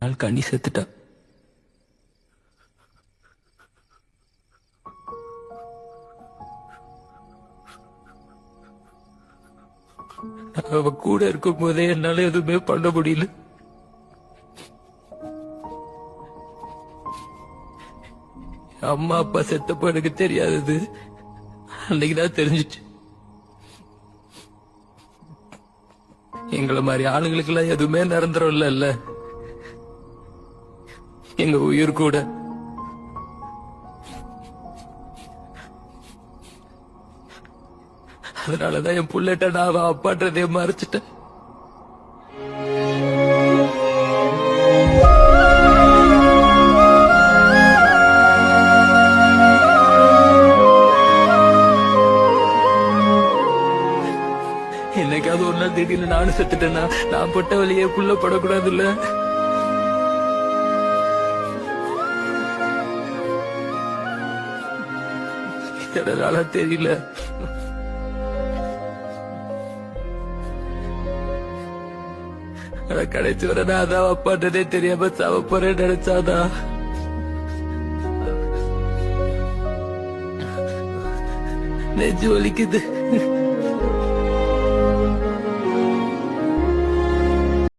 நாள் கண்ணி செத்துட்டா. அவ கூட இருக்கும் போதே என்னால எதுவுமே பண்ண முடியல. அம்மா அப்பா செத்தப்ப எனக்கு தெரியாதது அன்னைக்குதான் தெரிஞ்சிச்சு. எங்களை மாதிரி ஆளுங்களுக்கு எல்லாம் எதுவுமே நிரந்தரம் இல்ல. எங்க உயிர் கூட. அதனாலதான் என் புள்ளட்ட நான் அவன் அப்பான்றதே மறைச்சிட்டேன். என்னைக்காவது ஒரு நாள் திடீர்னு நானும் செத்துட்டேன்னா நான் பட்ட வழியே புள்ள படக்கூடாது இல்ல. எதனால தெரியல. கடைசி வர நான் அதான் அப்பாட்டதே தெரியாம சாவ போறேன்னு நினைச்சாதான் நெஞ்சு வலிக்குது.